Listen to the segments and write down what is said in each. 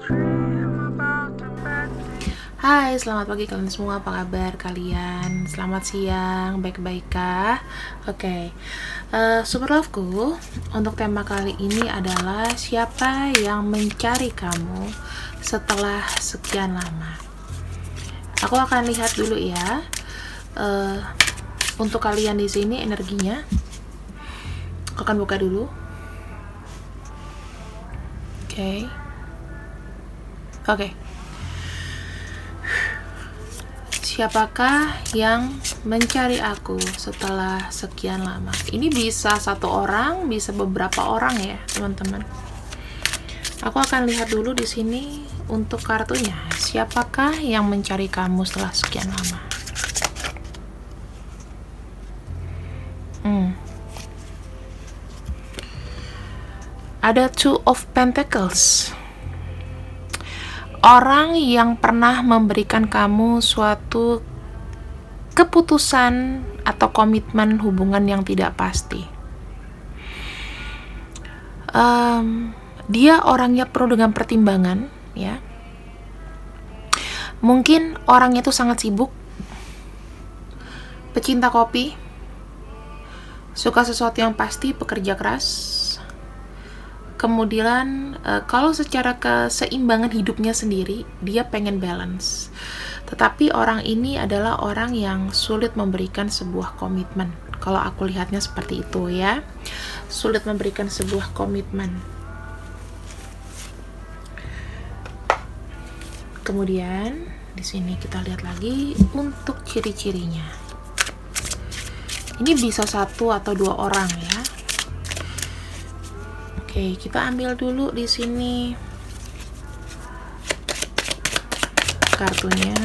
Hai, selamat pagi kalian semua, apa kabar kalian? Selamat siang, baik-baik kah? Oke, Super Loveku, untuk tema kali ini adalah siapa yang mencari kamu setelah sekian lama. Aku akan lihat dulu ya, untuk kalian di sini energinya. Aku akan buka dulu. Oke. Siapakah yang mencari aku setelah sekian lama? Ini bisa satu orang, bisa beberapa orang ya, teman-teman. Aku akan lihat dulu di sini untuk kartunya. Siapakah yang mencari kamu setelah sekian lama? Ada Two of Pentacles. Orang yang pernah memberikan kamu suatu keputusan atau komitmen hubungan yang tidak pasti. Dia orangnya penuh dengan pertimbangan, ya. Mungkin orang itu sangat sibuk, pecinta kopi, suka sesuatu yang pasti, pekerja keras. Kemudian kalau secara keseimbangan hidupnya sendiri, dia pengen balance. Tetapi orang ini adalah orang yang sulit memberikan sebuah komitmen. Kalau aku lihatnya seperti itu ya. Sulit memberikan sebuah komitmen. Kemudian di sini kita lihat lagi untuk ciri-cirinya. Ini bisa satu atau dua orang ya. Oke, kita ambil dulu di sini kartunya.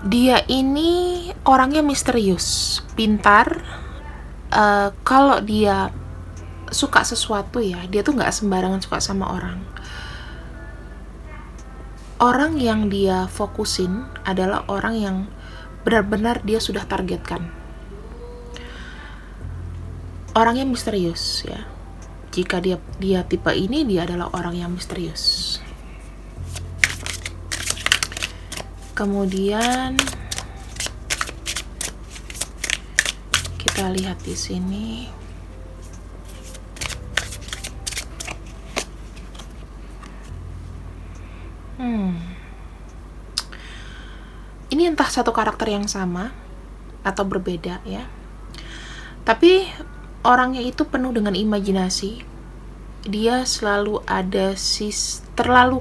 Dia ini orangnya misterius, pintar. Kalau dia suka sesuatu ya, dia tuh nggak sembarangan suka sama orang. Orang yang dia fokusin adalah orang yang benar-benar dia sudah targetkan. Orangnya misterius ya. Jika dia tipe ini, dia adalah orang yang misterius. Kemudian kita lihat di sini. Ini entah satu karakter yang sama atau berbeda ya. Tapi orangnya itu penuh dengan imajinasi. Dia selalu ada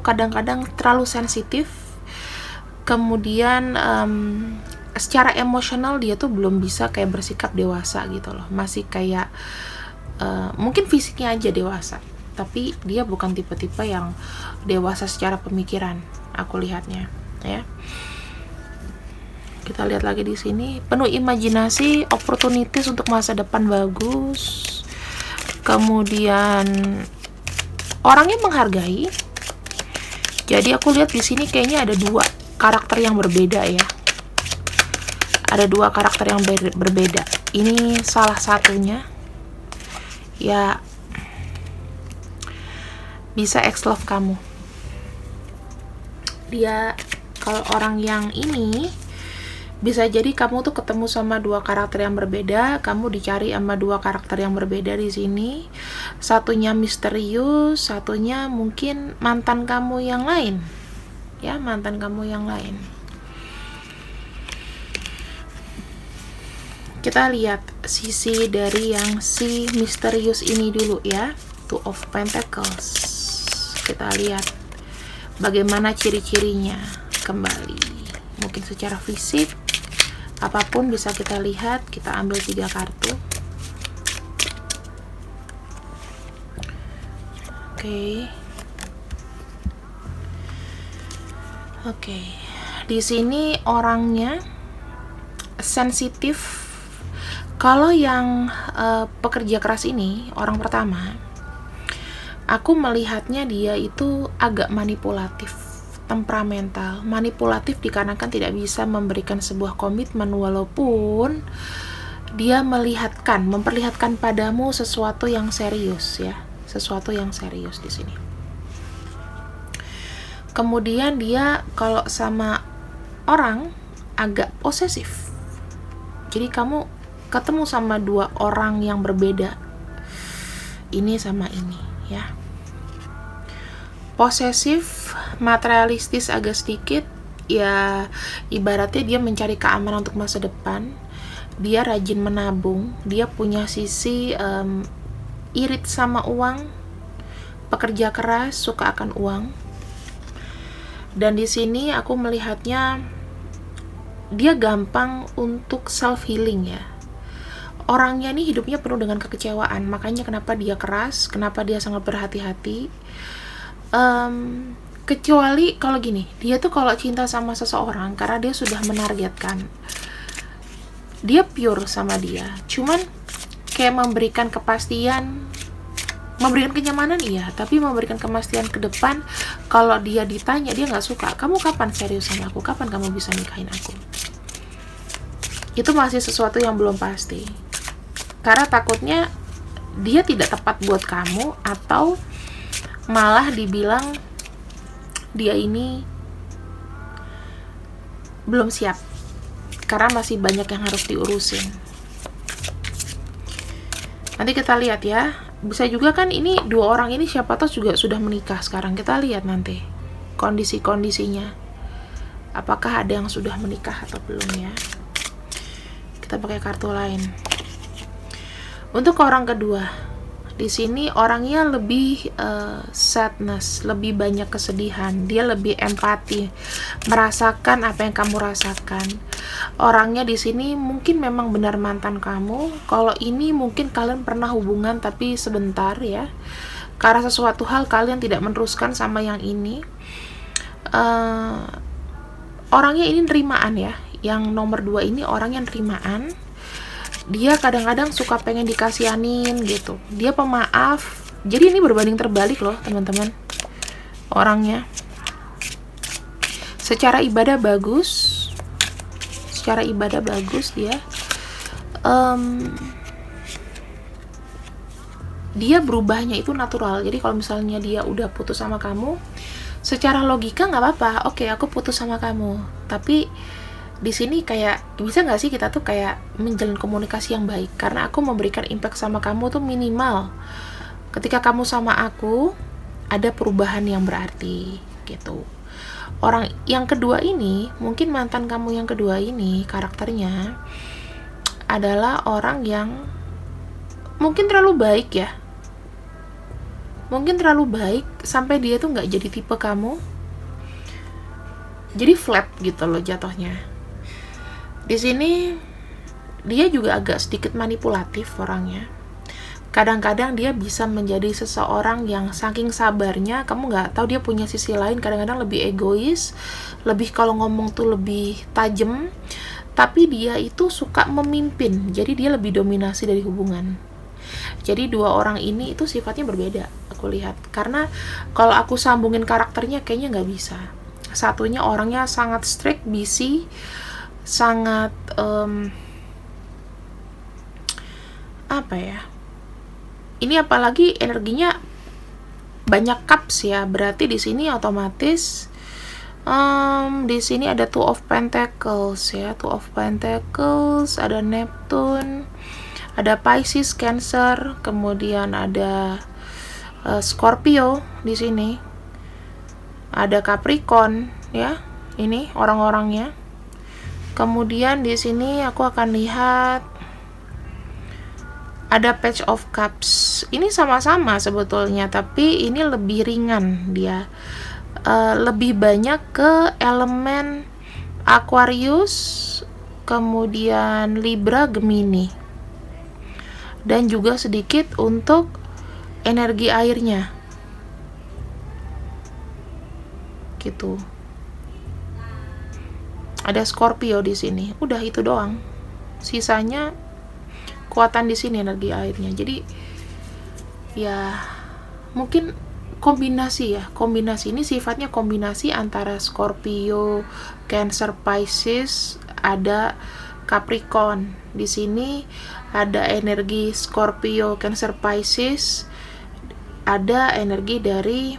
kadang-kadang terlalu sensitif. Kemudian secara emosional dia tuh belum bisa kayak bersikap dewasa gitu loh. Masih kayak mungkin fisiknya aja dewasa, tapi dia bukan tipe-tipe yang dewasa secara pemikiran. Aku lihatnya ya. Kita lihat lagi di sini, penuh imajinasi, opportunities untuk masa depan bagus. Kemudian orangnya menghargai. Jadi aku lihat di sini kayaknya ada dua karakter yang berbeda ya. Ada dua karakter yang berbeda. Ini salah satunya ya bisa ex-love kamu. Dia, kalau orang yang ini bisa jadi kamu tuh ketemu sama dua karakter yang berbeda, kamu dicari sama dua karakter yang berbeda di sini. Satunya misterius, satunya mungkin mantan kamu yang lain. Ya, mantan kamu yang lain. Kita lihat sisi dari yang si misterius ini dulu ya. Two of Pentacles. Kita lihat bagaimana ciri-cirinya kembali. Mungkin secara fisik, apapun bisa kita lihat. Kita ambil 3 kartu. Oke. Di sini orangnya sensitif. Kalau yang pekerja keras ini, orang pertama, aku melihatnya dia itu agak manipulatif, temperamental, manipulatif dikarenakan tidak bisa memberikan sebuah komitmen walaupun dia memperlihatkan padamu sesuatu yang serius ya, sesuatu yang serius di sini. Kemudian dia kalau sama orang agak posesif. Jadi kamu ketemu sama dua orang yang berbeda, ini sama ini ya. Posesif, materialistis agak sedikit ya, ibaratnya dia mencari keamanan untuk masa depan. Dia rajin menabung, dia punya sisi irit sama uang, pekerja keras, suka akan uang. Dan di sini aku melihatnya dia gampang untuk self healing ya. Orangnya ini hidupnya penuh dengan kekecewaan, makanya kenapa dia keras, kenapa dia sangat berhati-hati. Kecuali kalau gini, dia tuh kalau cinta sama seseorang karena dia sudah menargetkan, dia pure sama dia, cuman kayak memberikan kepastian, memberikan kenyamanan iya, tapi memberikan kepastian ke depan. Kalau dia ditanya, dia nggak suka, kamu kapan serius sama aku, kapan kamu bisa nikahin aku, itu masih sesuatu yang belum pasti, karena takutnya dia tidak tepat buat kamu, atau malah dibilang dia ini belum siap karena masih banyak yang harus diurusin. Nanti kita lihat ya, bisa juga kan ini dua orang ini siapa tahu juga sudah menikah sekarang. Kita lihat nanti kondisi-kondisinya, apakah ada yang sudah menikah atau belum ya. Kita pakai kartu lain. Untuk orang kedua, di sini orangnya lebih sadness, lebih banyak kesedihan. Dia lebih empati, merasakan apa yang kamu rasakan. Orangnya di sini mungkin memang benar mantan kamu. Kalau ini mungkin kalian pernah hubungan tapi sebentar ya, karena sesuatu hal kalian tidak meneruskan sama yang ini. Orangnya ini nerimaan ya. Yang nomor 2 ini orang yang nerimaan. Dia kadang-kadang suka pengen dikasihanin gitu. Dia pemaaf. Jadi ini berbanding terbalik loh teman-teman. Orangnya secara ibadah bagus. Secara ibadah bagus dia. Dia berubahnya itu natural. Jadi kalau misalnya dia udah putus sama kamu, secara logika nggak apa-apa. Oke, aku putus sama kamu. Tapi di sini kayak bisa nggak sih kita tuh kayak menjalin komunikasi yang baik, karena aku memberikan impact sama kamu tuh minimal. Ketika kamu sama aku ada perubahan yang berarti gitu. Orang yang kedua ini, mungkin mantan kamu yang kedua ini karakternya adalah orang yang mungkin terlalu baik ya, mungkin terlalu baik sampai dia tuh nggak jadi tipe kamu, jadi flat gitu loh jatuhnya. Di sini dia juga agak sedikit manipulatif orangnya. Kadang-kadang dia bisa menjadi seseorang yang saking sabarnya, kamu nggak tahu dia punya sisi lain. Kadang-kadang lebih egois, lebih kalau ngomong tuh lebih tajam. Tapi dia itu suka memimpin, jadi dia lebih dominasi dari hubungan. Jadi dua orang ini itu sifatnya berbeda, aku lihat. Karena kalau aku sambungin karakternya kayaknya nggak bisa. Satunya orangnya sangat strict, busy, sangat apa ya, ini apalagi energinya banyak cups ya, berarti di sini otomatis di sini ada Two of Pentacles ya, Two of Pentacles, ada Neptune, ada Pisces, Cancer, kemudian ada Scorpio di sini, ada Capricorn ya, ini orang-orangnya. Kemudian di sini aku akan lihat ada Page of Cups. Ini sama-sama sebetulnya, tapi ini lebih ringan dia. Lebih banyak ke elemen Aquarius, kemudian Libra, Gemini. Dan juga sedikit untuk energi airnya. Gitu. Ada Scorpio di sini. Udah itu doang. Sisanya kekuatan di sini energi airnya. Jadi ya mungkin kombinasi ya. Kombinasi ini sifatnya kombinasi antara Scorpio, Cancer, Pisces, ada Capricorn. Di sini ada energi Scorpio, Cancer, Pisces. Ada energi dari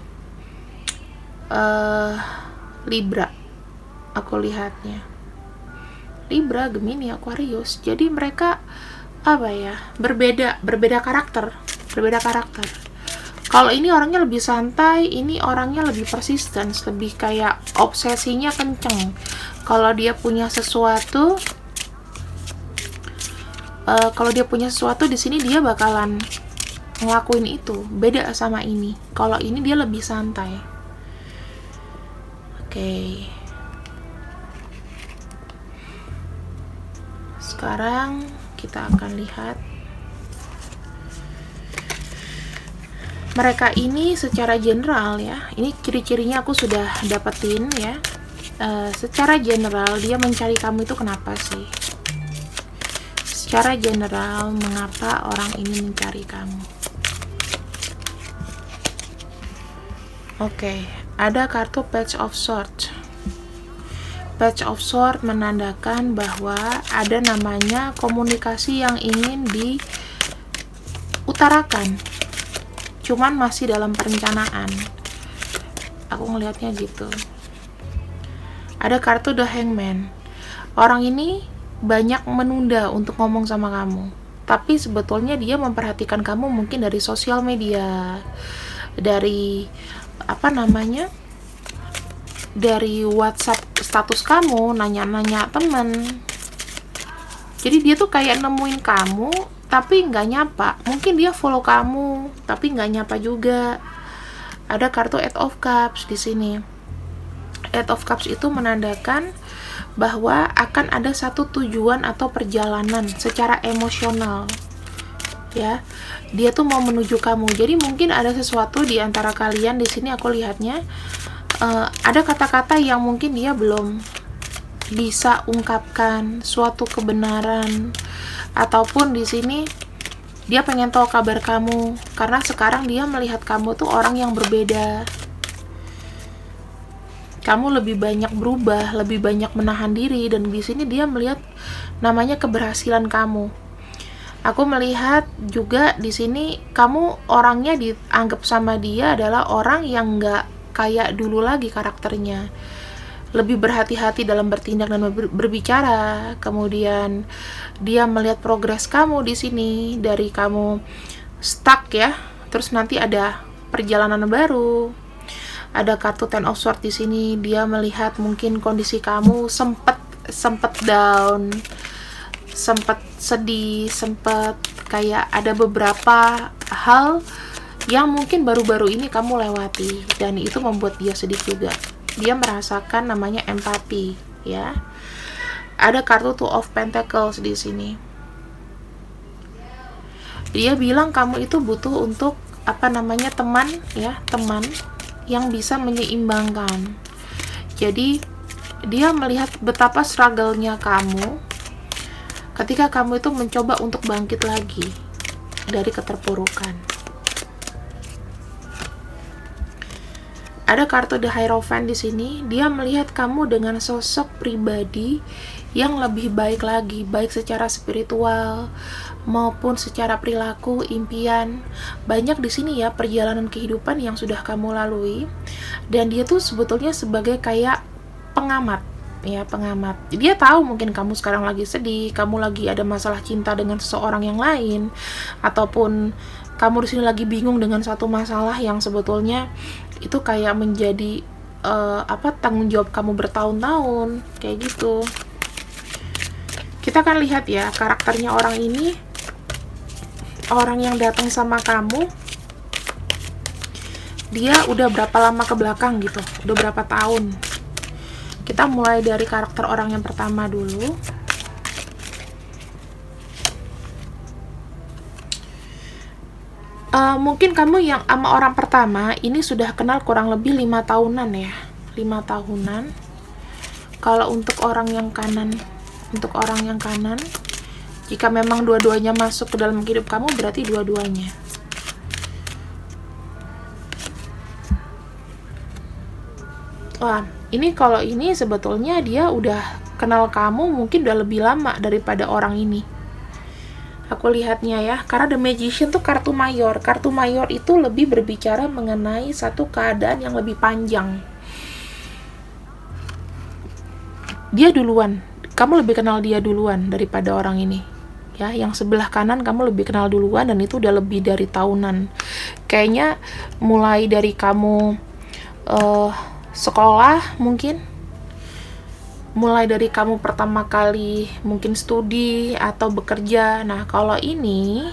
Libra. Aku lihatnya Libra, Gemini, Aquarius. Jadi mereka berbeda karakter. Kalau ini orangnya lebih santai, ini orangnya lebih persisten, lebih kayak obsesinya kenceng. Kalau dia punya sesuatu, di sini dia bakalan ngelakuin itu. Beda sama ini. Kalau ini dia lebih santai. Oke. Sekarang kita akan lihat mereka ini secara general ya. Ini ciri-cirinya aku sudah dapetin ya. Secara general dia mencari kamu itu kenapa sih? Secara general mengapa orang ini mencari kamu? Oke, ada kartu Page of Swords. Page of Swords menandakan bahwa ada namanya komunikasi yang ingin diutarakan, cuman masih dalam perencanaan. Aku ngelihatnya gitu. Ada kartu The Hangman. Orang ini banyak menunda untuk ngomong sama kamu, tapi sebetulnya dia memperhatikan kamu mungkin dari sosial media, dari dari WhatsApp status kamu, nanya-nanya temen. Jadi dia tuh kayak nemuin kamu tapi nggak nyapa. Mungkin dia follow kamu tapi nggak nyapa juga. Ada kartu Eight of Cups di sini. Eight of Cups itu menandakan bahwa akan ada satu tujuan atau perjalanan secara emosional. Ya, dia tuh mau menuju kamu. Jadi mungkin ada sesuatu di antara kalian. Di sini aku lihatnya ada kata-kata yang mungkin dia belum bisa ungkapkan, suatu kebenaran, ataupun di sini dia pengen tahu kabar kamu karena sekarang dia melihat kamu tuh orang yang berbeda. Kamu lebih banyak berubah, lebih banyak menahan diri, dan di sini dia melihat namanya keberhasilan kamu. Aku melihat juga di sini kamu orangnya dianggap sama dia adalah orang yang nggak kayak dulu lagi karakternya. Lebih berhati-hati dalam bertindak dan berbicara. Kemudian dia melihat progres kamu di sini dari kamu stuck ya, terus nanti ada perjalanan baru. Ada kartu Ten of Swords di sini. Dia melihat mungkin kondisi kamu sempet down, sempet sedih, sempet kayak ada beberapa hal yang mungkin baru-baru ini kamu lewati, dan itu membuat dia sedih juga. Dia merasakan namanya empati ya. Ada kartu Two of Pentacles di sini. Dia bilang kamu itu butuh untuk teman ya, teman yang bisa menyeimbangkan. Jadi dia melihat betapa struggle-nya kamu ketika kamu itu mencoba untuk bangkit lagi dari keterpurukan. Ada kartu The Hierophant di sini. Dia melihat kamu dengan sosok pribadi yang lebih baik lagi, baik secara spiritual maupun secara perilaku, impian. Banyak di sini ya perjalanan kehidupan yang sudah kamu lalui, dan dia tuh sebetulnya sebagai kayak pengamat. Ya, pengamat. Dia tahu mungkin kamu sekarang lagi sedih, kamu lagi ada masalah cinta dengan seseorang yang lain, ataupun kamu di sini lagi bingung dengan satu masalah yang sebetulnya itu kayak menjadi tanggung jawab kamu bertahun-tahun, kayak gitu. Kita akan lihat ya karakternya orang ini, orang yang datang sama kamu, dia udah berapa lama ke belakang gitu, udah berapa tahun. Kita mulai dari karakter orang yang pertama dulu. Mungkin kamu yang sama orang pertama ini sudah kenal kurang lebih 5 tahunan ya, 5 tahunan. Kalau untuk orang yang kanan, jika memang dua-duanya masuk ke dalam hidup kamu, berarti dua-duanya. Wah, ini kalau ini sebetulnya dia udah kenal kamu mungkin udah lebih lama daripada orang ini. Aku lihatnya ya, karena The Magician tuh kartu mayor. Kartu mayor itu lebih berbicara mengenai satu keadaan yang lebih panjang. Dia duluan, kamu lebih kenal dia duluan daripada orang ini. Ya, yang sebelah kanan kamu lebih kenal duluan, dan itu udah lebih dari tahunan. Kayaknya mulai dari kamu sekolah mungkin, mulai dari kamu pertama kali mungkin studi atau bekerja. Nah, kalau ini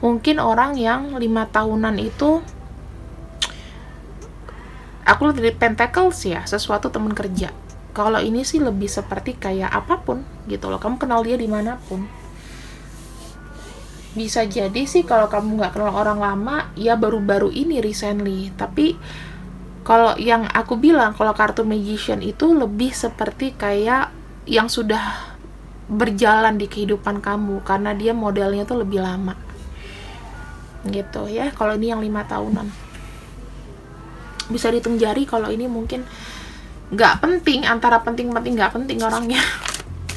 mungkin orang yang 5 tahunan itu, aku lihat dari Pentacles ya, sesuatu teman kerja. Kalau ini sih lebih seperti kayak apapun gitu loh, kamu kenal dia dimanapun. Bisa jadi sih kalau kamu nggak kenal orang lama, ya baru-baru ini recently. Tapi kalau yang aku bilang, kalau kartu Magician itu lebih seperti kayak yang sudah berjalan di kehidupan kamu, karena dia modelnya tuh lebih lama gitu ya. Kalau ini yang 5 tahunan, bisa dihitung jari. Kalau ini mungkin nggak penting, antara penting-penting nggak penting orangnya.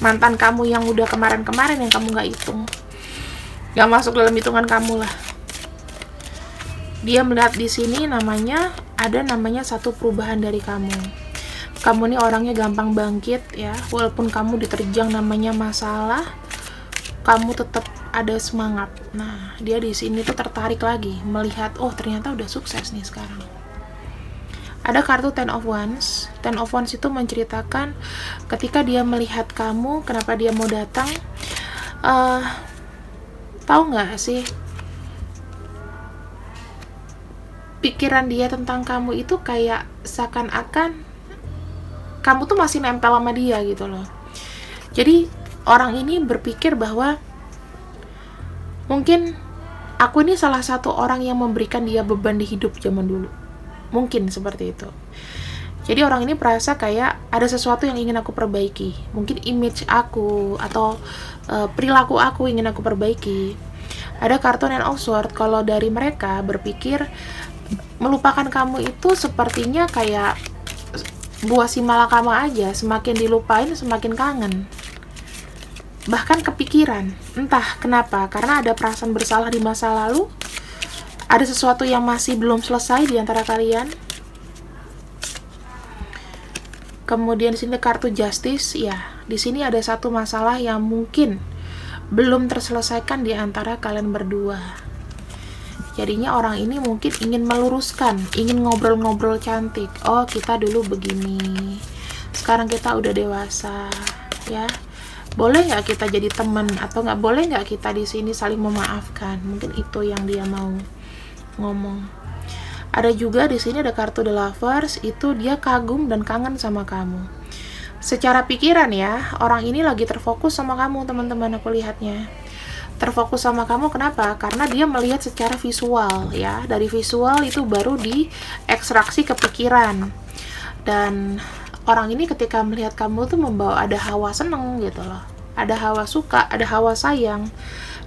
Mantan kamu yang udah kemarin-kemarin yang kamu nggak hitung, nggak masuk dalam hitungan kamu lah. Dia melihat di sini namanya satu perubahan dari kamu. Kamu nih orangnya gampang bangkit ya, walaupun kamu diterjang namanya masalah, kamu tetap ada semangat. Nah, dia di sini tuh tertarik lagi melihat, oh ternyata udah sukses nih sekarang. Ada kartu Ten of Wands. Ten of Wands itu menceritakan ketika dia melihat kamu, kenapa dia mau datang. Tahu nggak sih, pikiran dia tentang kamu itu kayak seakan-akan kamu tuh masih nempel sama dia gitu loh. Jadi orang ini berpikir bahwa mungkin aku ini salah satu orang yang memberikan dia beban di hidup zaman dulu. Mungkin seperti itu. Jadi orang ini merasa kayak ada sesuatu yang ingin aku perbaiki. Mungkin image aku atau perilaku aku ingin aku perbaiki. Ada kartu Nine of Swords. Kalau dari mereka berpikir melupakan kamu itu sepertinya kayak buah si malakama aja. Semakin dilupain semakin kangen. Bahkan kepikiran. Entah kenapa. Karena ada perasaan bersalah di masa lalu. Ada sesuatu yang masih belum selesai di antara kalian. Kemudian di sini kartu Justice, ya. Di sini ada satu masalah yang mungkin belum terselesaikan di antara kalian berdua. Jadinya orang ini mungkin ingin meluruskan, ingin ngobrol-ngobrol cantik. Oh, kita dulu begini. Sekarang kita udah dewasa, ya. Boleh nggak kita jadi teman, atau nggak boleh nggak kita di sini saling memaafkan? Mungkin itu yang dia mau ngomong. Ada juga di sini ada kartu The Lovers, itu dia kagum dan kangen sama kamu. Secara pikiran ya, orang ini lagi terfokus sama kamu, teman-teman, aku lihatnya. Terfokus sama kamu kenapa? Karena dia melihat secara visual ya. Dari visual itu baru diekstraksi ke pikiran. Dan orang ini ketika melihat kamu tuh membawa ada hawa seneng gitu loh. Ada hawa suka, ada hawa sayang.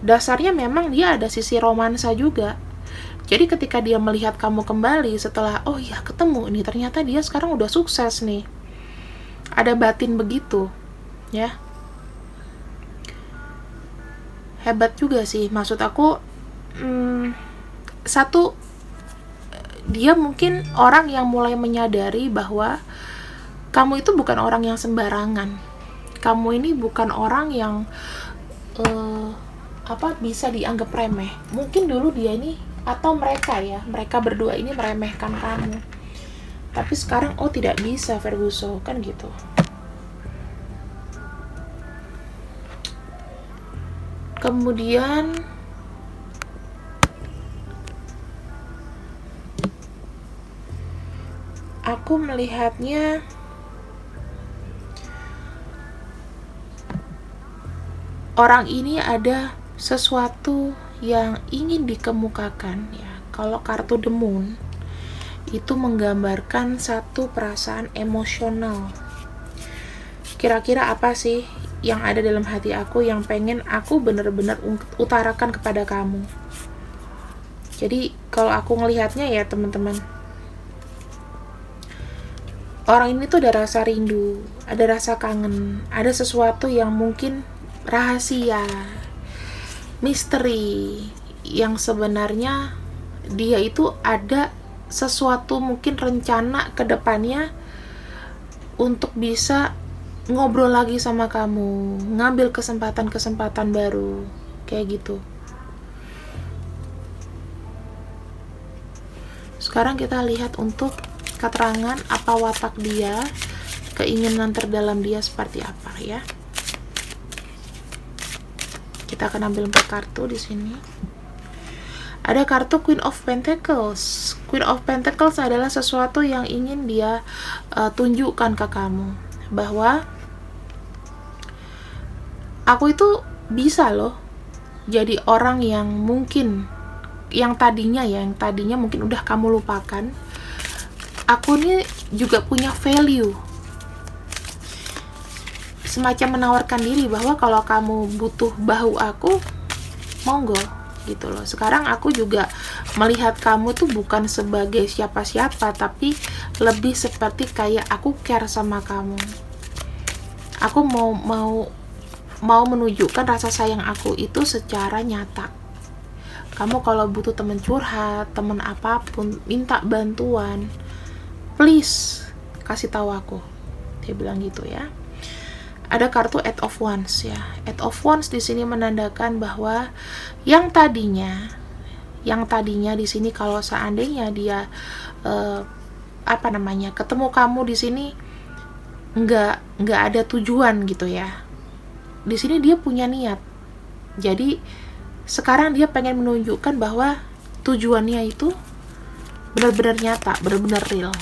Dasarnya memang dia ada sisi romansa juga. Jadi ketika dia melihat kamu kembali setelah, oh ya ketemu nih, ternyata dia sekarang udah sukses nih. Ada batin begitu, ya. Hebat juga sih, maksud aku, satu, dia mungkin orang yang mulai menyadari bahwa kamu itu bukan orang yang sembarangan. Kamu ini bukan orang yang bisa dianggap remeh. Mungkin dulu dia ini, atau mereka berdua ini meremehkan kamu, tapi sekarang oh tidak bisa Ferguson, kan gitu. Kemudian aku melihatnya orang ini ada sesuatu yang ingin dikemukakan ya. Kalau kartu The Moon itu menggambarkan satu perasaan emosional. Kira-kira apa sih yang ada dalam hati aku yang pengen aku benar-benar utarakan kepada kamu? Jadi kalau aku ngelihatnya ya teman-teman, orang ini tuh ada rasa rindu, ada rasa kangen, ada sesuatu yang mungkin rahasia, misteri, yang sebenarnya dia itu ada sesuatu mungkin rencana ke depannya untuk bisa ngobrol lagi sama kamu, ngambil kesempatan-kesempatan baru, kayak gitu. Sekarang kita lihat untuk keterangan apa watak dia, keinginan terdalam dia seperti apa ya. Kita akan ambil 4 kartu di sini. Ada kartu Queen of Pentacles. Queen of Pentacles adalah sesuatu yang ingin dia tunjukkan ke kamu, bahwa aku itu bisa loh jadi orang yang mungkin yang tadinya mungkin udah kamu lupakan. Aku ini juga punya value, semacam menawarkan diri bahwa kalau kamu butuh bahu aku, monggo gitu loh. Sekarang aku juga melihat kamu tuh bukan sebagai siapa-siapa, tapi lebih seperti kayak aku care sama kamu. Aku mau menunjukkan rasa sayang aku itu secara nyata. Kamu kalau butuh teman curhat, teman apapun, minta bantuan, please kasih tahu aku. Dia bilang gitu ya. Ada kartu Eight of Wands ya. Eight of Wands di sini menandakan bahwa yang tadinya di sini kalau seandainya dia ketemu kamu di sini nggak ada tujuan gitu ya. Di sini dia punya niat. Jadi sekarang dia pengen menunjukkan bahwa tujuannya itu benar-benar nyata, benar-benar real.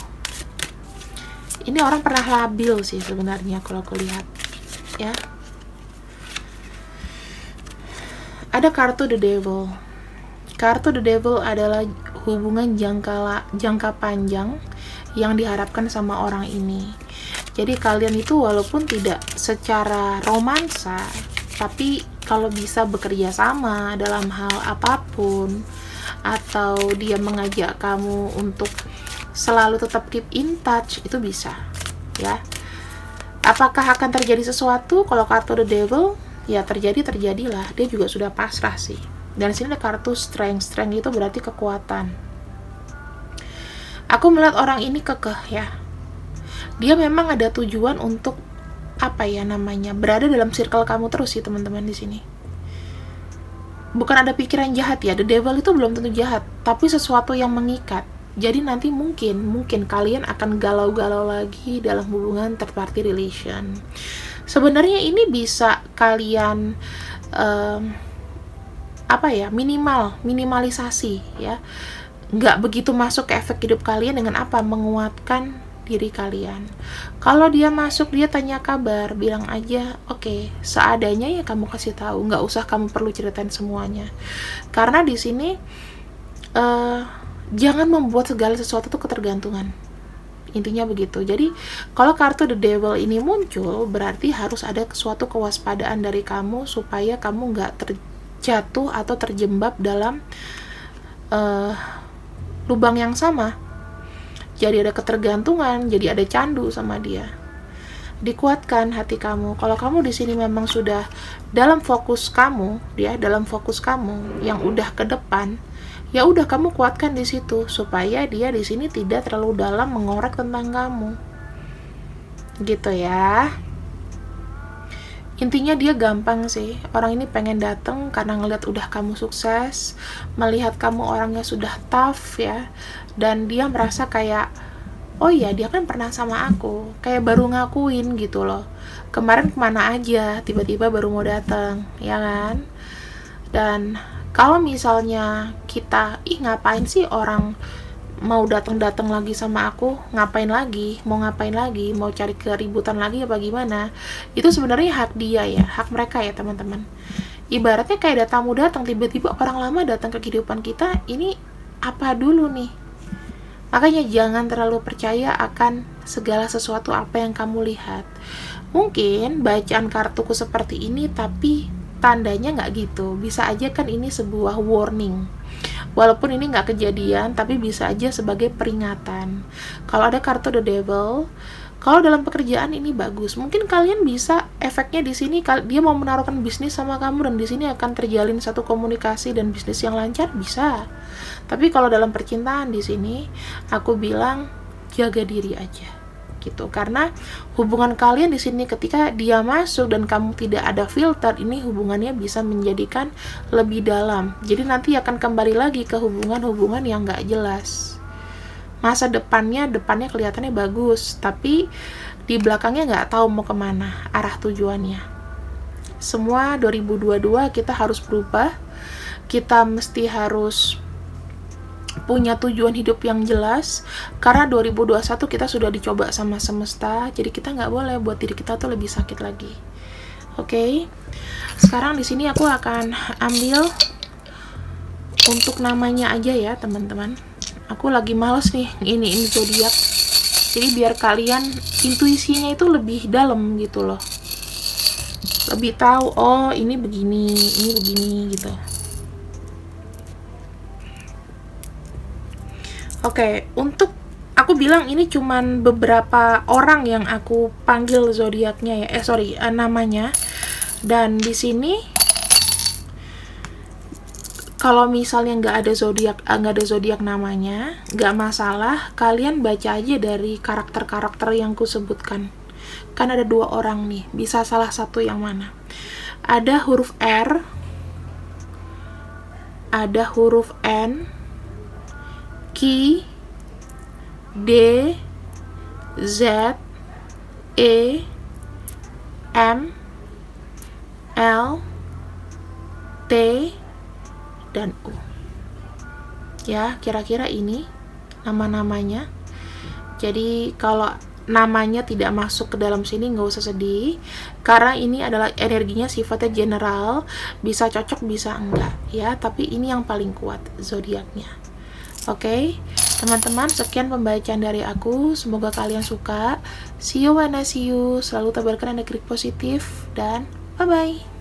Ini orang pernah labil sih sebenarnya kalau aku lihat. Ya, ada kartu The Devil. Kartu The Devil adalah hubungan jangka panjang yang diharapkan sama orang ini. Jadi kalian itu walaupun tidak secara romansa, tapi kalau bisa bekerja sama dalam hal apapun, atau dia mengajak kamu untuk selalu tetap keep in touch, itu bisa ya. Apakah akan terjadi sesuatu? Kalau kartu The Devil, ya terjadilah. Dia juga sudah pasrah sih. Dan di sini ada kartu Strength. Strength itu berarti kekuatan. Aku melihat orang ini kekeh ya. Dia memang ada tujuan untuk berada dalam circle kamu terus sih teman-teman di sini. Bukan ada pikiran jahat ya. The Devil itu belum tentu jahat, tapi sesuatu yang mengikat. Jadi nanti mungkin kalian akan galau-galau lagi dalam hubungan third party relation. Sebenarnya ini bisa kalian minimalisasi ya. Nggak begitu masuk ke efek hidup kalian dengan menguatkan diri kalian. Kalau dia masuk, dia tanya kabar, bilang aja oke, seadanya ya kamu kasih tahu, nggak usah kamu perlu ceritain semuanya. Karena di sini jangan membuat segala sesuatu itu ketergantungan. Intinya begitu. Jadi kalau kartu The Devil ini muncul, berarti harus ada suatu kewaspadaan dari kamu supaya kamu nggak terjatuh atau terjebak dalam lubang yang sama. Jadi ada ketergantungan, jadi ada candu sama dia. Dikuatkan hati kamu. Kalau kamu di sini memang sudah dalam fokus kamu, dalam fokus kamu yang udah ke depan, ya udah kamu kuatkan di situ supaya dia di sini tidak terlalu dalam mengorek tentang kamu. Gitu ya. Intinya dia gampang sih. Orang ini pengen datang karena ngelihat udah kamu sukses, melihat kamu orangnya sudah tough ya, dan dia merasa kayak oh iya dia kan pernah sama aku, kayak baru ngakuin gitu loh. Kemarin kemana aja, tiba-tiba baru mau datang, ya kan? Dan kalau misalnya kita, ngapain sih orang mau datang-datang lagi sama aku, ngapain lagi, mau cari keributan lagi apa gimana, itu sebenarnya hak dia ya, hak mereka ya teman-teman. Ibaratnya kayak ada tamu datang, tiba-tiba orang lama datang ke kehidupan kita, ini apa dulu nih? Makanya jangan terlalu percaya akan segala sesuatu apa yang kamu lihat. Mungkin bacaan kartuku seperti ini, tapi tandanya nggak gitu. Bisa aja kan ini sebuah warning. Walaupun ini nggak kejadian, tapi bisa aja sebagai peringatan. Kalau ada kartu The Devil, kalau dalam pekerjaan ini bagus. Mungkin kalian bisa efeknya di sini dia mau menaruhkan bisnis sama kamu dan di sini akan terjalin satu komunikasi dan bisnis yang lancar, bisa. Tapi kalau dalam percintaan di sini aku bilang jaga diri aja. Gitu. Karena hubungan kalian di sini ketika dia masuk dan kamu tidak ada filter, ini hubungannya bisa menjadikan lebih dalam. Jadi nanti akan kembali lagi ke hubungan-hubungan yang nggak jelas. Masa depannya kelihatannya bagus, tapi di belakangnya nggak tahu mau kemana arah tujuannya. Semua 2022 kita harus berubah, kita mesti harus punya tujuan hidup yang jelas, karena 2021 kita sudah dicoba sama semesta, jadi kita nggak boleh buat diri kita tuh lebih sakit lagi. Oke. Sekarang di sini aku akan ambil untuk namanya aja ya teman-teman. Aku lagi males nih ini zodiak, jadi biar kalian intuisinya itu lebih dalam gitu loh, lebih tahu oh ini begini gitu. Oke, untuk aku bilang ini cuman beberapa orang yang aku panggil zodiaknya ya, namanya. Dan di sini kalau misalnya nggak ada zodiak namanya, nggak masalah. Kalian baca aja dari karakter-karakter yang ku sebutkan. Kan ada 2 orang nih, bisa salah satu yang mana. Ada huruf R, ada huruf N, Q, D, Z, E, M, L, T, dan U. Ya, kira-kira ini nama-namanya. Jadi kalau namanya tidak masuk ke dalam sini nggak usah sedih, karena ini adalah energinya sifatnya general, bisa cocok bisa enggak ya, tapi ini yang paling kuat zodiaknya. Oke, teman-teman, sekian pembacaan dari aku. Semoga kalian suka. See you when I see you. Selalu tebarkan energi positif dan bye-bye.